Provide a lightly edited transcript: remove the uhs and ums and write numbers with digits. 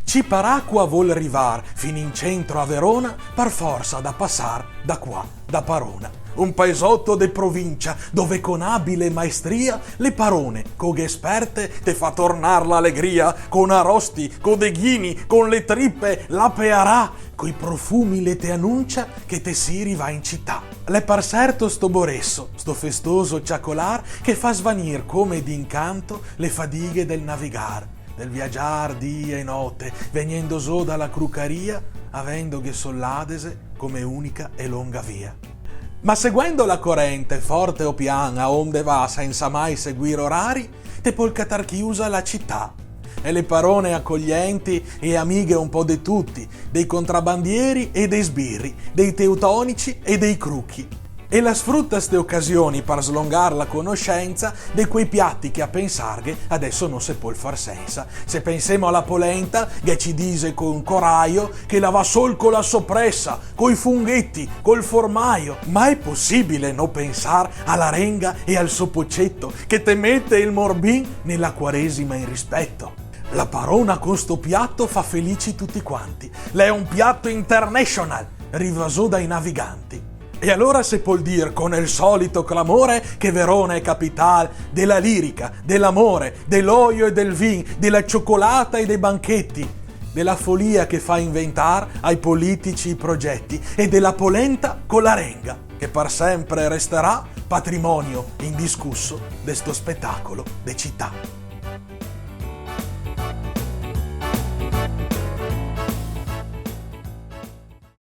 Ci paracqua vuol rivar fin in centro a Verona, par forza da passar da qua, da Parona. Un paesotto de provincia dove con abile maestria le parone, coghe esperte, te fa tornar l'allegria, con arrosti, codeghini, con le trippe, la pearà, coi profumi le te annuncia che te si riva in città. Le par certo sto boresso, sto festoso ciacolar che fa svanir come d'incanto le fadighe del navigar, del viaggiar dia e notte, venendo so dalla crucaria, avendo che solladese come unica e longa via. Ma seguendo la corrente, forte o piana, onde va senza mai seguire orari, te pol catar chiusa la città. E le parone accoglienti e amighe un po' di tutti, dei contrabbandieri e dei sbirri, dei teutonici e dei crucchi. E la sfrutta ste occasioni per slongar la conoscenza di quei piatti che a pensarghe adesso non se può far senza. Se pensiamo alla polenta, che ci dice con coraio che la va sol con la soppressa, coi funghetti, col formaio. Ma è possibile non pensar alla renga e al soppocetto che te mette il morbin nella quaresima in rispetto? La parona con sto piatto fa felici tutti quanti. L'è un piatto international, rivasò dai naviganti. E allora se può dir con il solito clamore che Verona è capitale della lirica, dell'amore, dell'olio e del vin, della cioccolata e dei banchetti, della follia che fa inventar ai politici i progetti e della polenta con la renga, che per sempre resterà patrimonio indiscusso de sto spettacolo de città.